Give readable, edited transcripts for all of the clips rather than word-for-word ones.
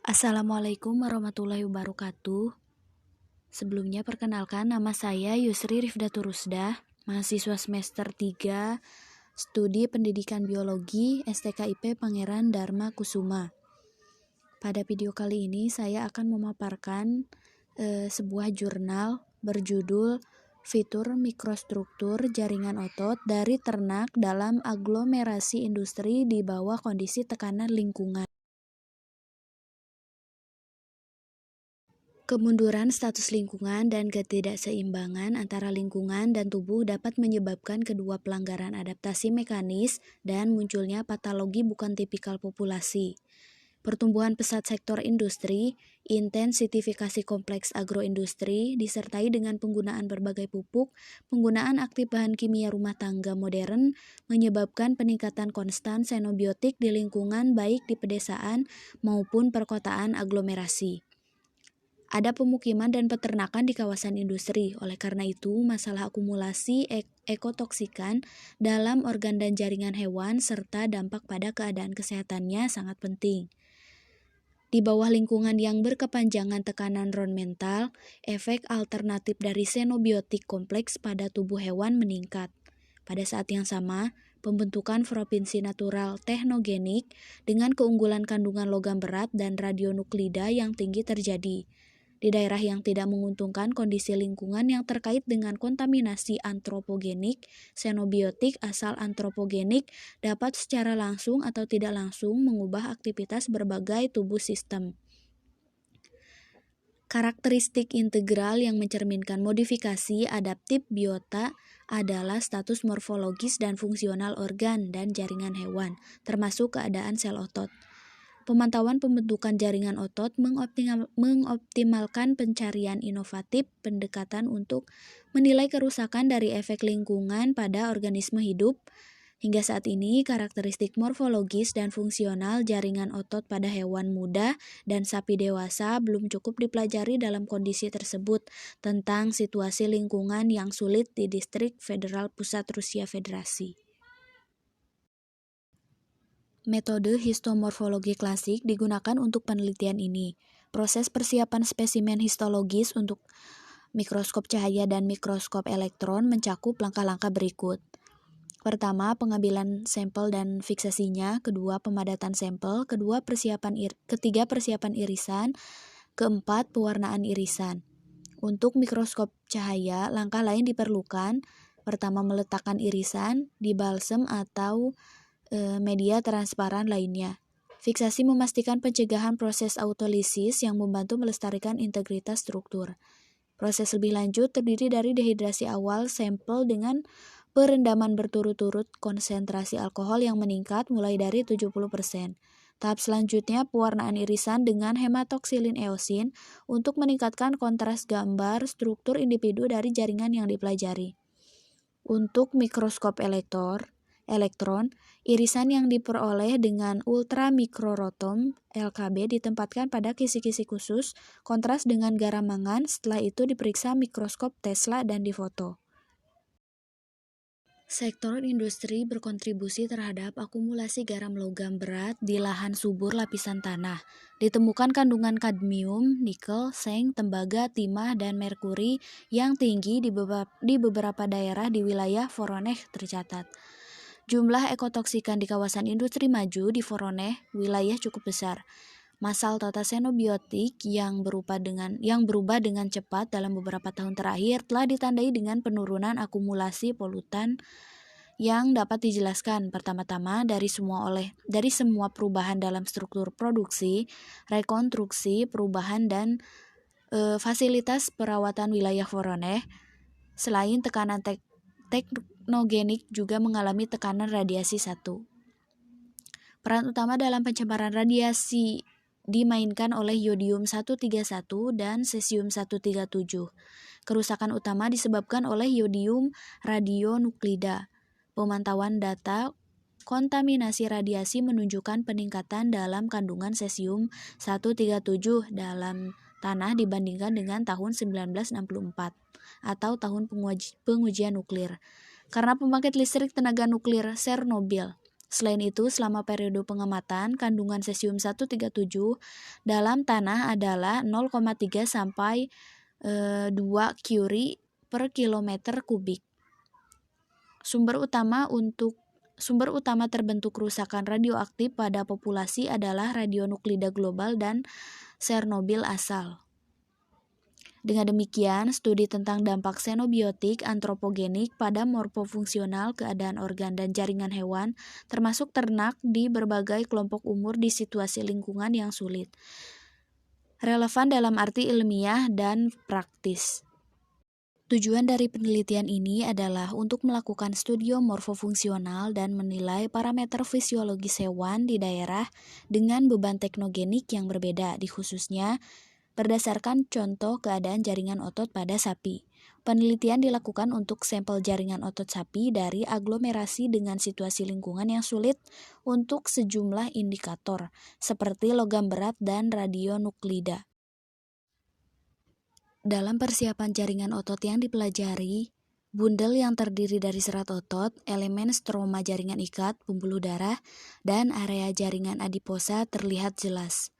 Assalamualaikum warahmatullahi wabarakatuh. Sebelumnya perkenalkan nama saya Yusri Rifdatur Rusdah, mahasiswa semester 3, Studi Pendidikan Biologi STKIP Pangeran Dharma Kusuma. Pada video kali ini saya akan memaparkan sebuah jurnal berjudul Fitur Mikrostruktur Jaringan Otot dari Ternak dalam Aglomerasi Industri di bawah kondisi tekanan lingkungan. Kemunduran status lingkungan dan ketidakseimbangan antara lingkungan dan tubuh dapat menyebabkan kedua pelanggaran adaptasi mekanis dan munculnya patologi bukan tipikal populasi. Pertumbuhan pesat sektor industri, intensifikasi kompleks agroindustri, disertai dengan penggunaan berbagai pupuk, penggunaan aktif bahan kimia rumah tangga modern, menyebabkan peningkatan konstan xenobiotik di lingkungan baik di pedesaan maupun perkotaan aglomerasi. Ada pemukiman dan peternakan di kawasan industri. Oleh karena itu, masalah akumulasi ekotoksikan dalam organ dan jaringan hewan serta dampak pada keadaan kesehatannya sangat penting. Di bawah lingkungan yang berkepanjangan tekanan ronmental, efek alternatif dari xenobiotik kompleks pada tubuh hewan meningkat. Pada saat yang sama, pembentukan provinsi natural teknogenik dengan keunggulan kandungan logam berat dan radionuklida yang tinggi terjadi. Di daerah yang tidak menguntungkan kondisi lingkungan yang terkait dengan kontaminasi antropogenik, xenobiotik asal antropogenik dapat secara langsung atau tidak langsung mengubah aktivitas berbagai tubuh sistem. Karakteristik integral yang mencerminkan modifikasi adaptif biota adalah status morfologis dan fungsional organ dan jaringan hewan, termasuk keadaan sel otot. Pemantauan pembentukan jaringan otot mengoptimalkan pencarian inovatif pendekatan untuk menilai kerusakan dari efek lingkungan pada organisme hidup. Hingga saat ini, karakteristik morfologis dan fungsional jaringan otot pada hewan muda dan sapi dewasa belum cukup dipelajari dalam kondisi tersebut tentang situasi lingkungan yang sulit di Distrik Federal Pusat Rusia Federasi. Metode histomorfologi klasik digunakan untuk penelitian ini. Proses persiapan spesimen histologis untuk mikroskop cahaya dan mikroskop elektron mencakup langkah-langkah berikut. Pertama, pengambilan sampel dan fiksasinya. Kedua, pemadatan sampel. Ketiga, persiapan irisan. Keempat, pewarnaan irisan. Untuk mikroskop cahaya, langkah lain diperlukan. Pertama, meletakkan irisan di balsem atau media transparan lainnya. Fiksasi memastikan pencegahan proses autolisis yang membantu melestarikan integritas struktur. Proses lebih lanjut terdiri dari dehidrasi awal sampel dengan perendaman berturut-turut konsentrasi alkohol yang meningkat mulai dari 70%. Tahap selanjutnya pewarnaan irisan dengan hematoksilin eosin untuk meningkatkan kontras gambar struktur individu dari jaringan yang dipelajari. Untuk mikroskop elektron, irisan yang diperoleh dengan ultramikrorotom LKB ditempatkan pada kisi-kisi khusus, kontras dengan garam mangan, setelah itu diperiksa mikroskop Tesla dan difoto. Sektor industri berkontribusi terhadap akumulasi garam logam berat di lahan subur lapisan tanah. Ditemukan kandungan kadmium, nikel, seng, tembaga, timah, dan merkuri yang tinggi di beberapa daerah di wilayah Voronezh tercatat. Jumlah ekotoksikan di kawasan industri maju di Voronezh, wilayah cukup besar. Masal tata xenobiotik yang berubah dengan cepat dalam beberapa tahun terakhir telah ditandai dengan penurunan akumulasi polutan yang dapat dijelaskan pertama-tama dari semua perubahan dalam struktur produksi, rekonstruksi, perubahan dan fasilitas perawatan wilayah Voronezh. Selain tekanan teknogenik juga mengalami tekanan radiasi 1. Peran utama dalam pencemaran radiasi dimainkan oleh yodium-131 dan cesium-137. Kerusakan utama disebabkan oleh yodium radionuklida. Pemantauan data kontaminasi radiasi menunjukkan peningkatan dalam kandungan cesium-137 dalam tanah dibandingkan dengan tahun 1964 atau tahun pengujian nuklir. Karena pembangkit listrik tenaga nuklir Chernobyl, Selain itu, selama periode pengamatan, kandungan cesium 137 dalam tanah adalah 0,3 sampai 2 curie per kilometer kubik. Sumber utama terbentuk kerusakan radioaktif pada populasi adalah radionuklida global dan Chernobyl asal. Dengan demikian, studi tentang dampak xenobiotik antropogenik pada morfofungsional keadaan organ dan jaringan hewan, termasuk ternak di berbagai kelompok umur di situasi lingkungan yang sulit, relevan dalam arti ilmiah dan praktis. Tujuan dari penelitian ini adalah untuk melakukan studi morfofungsional dan menilai parameter fisiologis hewan di daerah dengan beban teknogenik yang berbeda, khususnya berdasarkan contoh keadaan jaringan otot pada sapi. Penelitian dilakukan untuk sampel jaringan otot sapi dari aglomerasi dengan situasi lingkungan yang sulit untuk sejumlah indikator, seperti logam berat dan radionuklida. Dalam persiapan jaringan otot yang dipelajari, bundel yang terdiri dari serat otot, elemen stroma jaringan ikat, pembuluh darah, dan area jaringan adiposa terlihat jelas.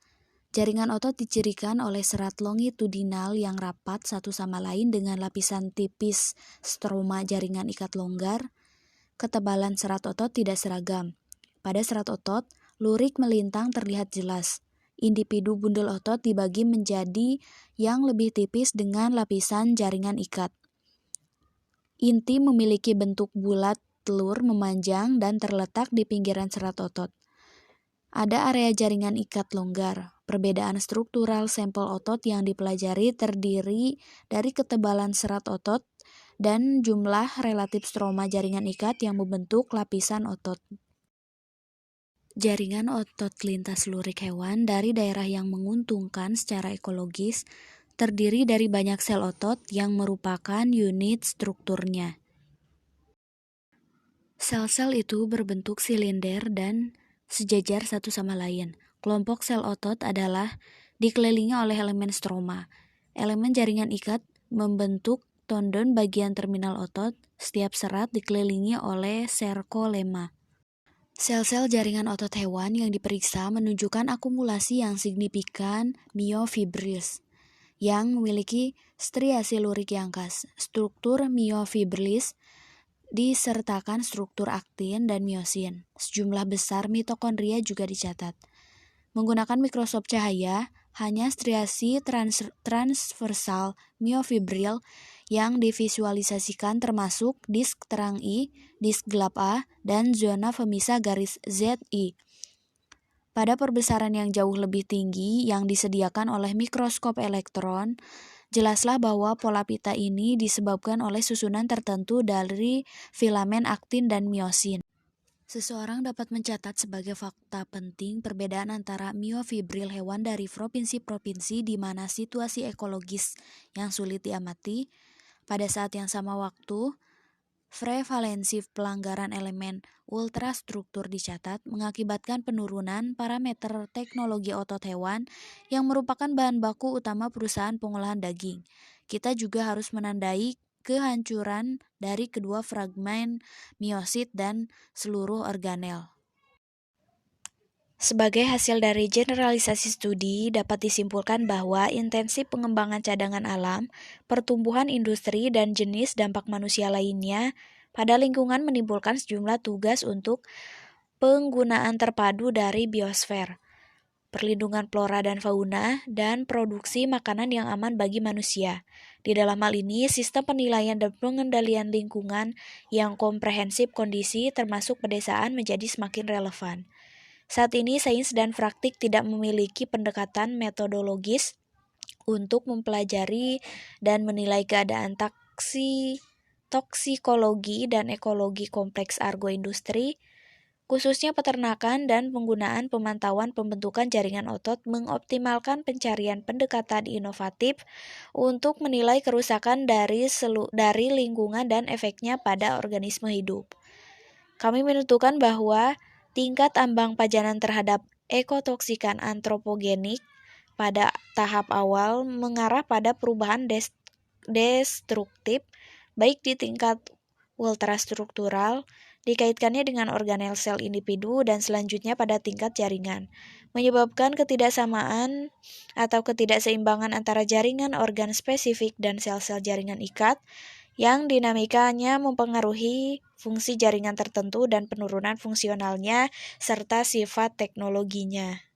Jaringan otot dicirikan oleh serat longitudinal yang rapat satu sama lain dengan lapisan tipis stroma jaringan ikat longgar. Ketebalan serat otot tidak seragam. Pada serat otot, lurik melintang terlihat jelas. Individu bundel otot dibagi menjadi yang lebih tipis dengan lapisan jaringan ikat. Inti memiliki bentuk bulat telur memanjang dan terletak di pinggiran serat otot. Ada area jaringan ikat longgar. Perbedaan struktural sampel otot yang dipelajari terdiri dari ketebalan serat otot dan jumlah relatif stroma jaringan ikat yang membentuk lapisan otot. Jaringan otot lintas lurik hewan dari daerah yang menguntungkan secara ekologis terdiri dari banyak sel otot yang merupakan unit strukturnya. Sel-sel itu berbentuk silinder dan sejajar satu sama lain. Kelompok sel otot adalah dikelilingi oleh elemen stroma. Elemen jaringan ikat membentuk tendon bagian terminal otot. Setiap serat dikelilingi oleh sarkolema. Sel-sel jaringan otot hewan yang diperiksa menunjukkan akumulasi yang signifikan myofibrils yang memiliki striasi lurik yang khas. Struktur myofibrils disertakan struktur aktin dan miosin. Sejumlah besar mitokondria juga dicatat. Menggunakan mikroskop cahaya, hanya striasi transversal myofibril yang divisualisasikan termasuk disk terang I, disk gelap A, dan zona pemisah garis ZI. Pada perbesaran yang jauh lebih tinggi yang disediakan oleh mikroskop elektron, jelaslah bahwa pola pita ini disebabkan oleh susunan tertentu dari filamen aktin dan miosin. Seseorang dapat mencatat sebagai fakta penting perbedaan antara myofibril hewan dari provinsi-provinsi di mana situasi ekologis yang sulit diamati. Pada saat yang sama waktu, prevalensi pelanggaran elemen ultrastruktur dicatat mengakibatkan penurunan parameter teknologi otot hewan yang merupakan bahan baku utama perusahaan pengolahan daging. Kita juga harus menandai kehancuran dari kedua fragmen miosit dan seluruh organel. Sebagai hasil dari generalisasi studi, dapat disimpulkan bahwa intensi pengembangan cadangan alam, pertumbuhan industri, dan jenis dampak manusia lainnya pada lingkungan menimbulkan sejumlah tugas untuk penggunaan terpadu dari biosfer, perlindungan flora dan fauna, dan produksi makanan yang aman bagi manusia. Di dalam hal ini, sistem penilaian dan pengendalian lingkungan yang komprehensif kondisi termasuk pedesaan menjadi semakin relevan. Saat ini, sains dan praktik tidak memiliki pendekatan metodologis untuk mempelajari dan menilai keadaan toksikologi dan ekologi kompleks agroindustri, khususnya peternakan dan penggunaan pemantauan pembentukan jaringan otot mengoptimalkan pencarian pendekatan inovatif untuk menilai kerusakan dari lingkungan dan efeknya pada organisme hidup. Kami menentukan bahwa tingkat ambang pajanan terhadap ekotoksikan antropogenik pada tahap awal mengarah pada perubahan destruktif baik di tingkat ultrastruktural, dikaitkannya dengan organel sel individu dan selanjutnya pada tingkat jaringan, menyebabkan ketidaksamaan atau ketidakseimbangan antara jaringan organ spesifik dan sel-sel jaringan ikat, yang dinamikanya mempengaruhi fungsi jaringan tertentu dan penurunan fungsionalnya serta sifat teknologinya.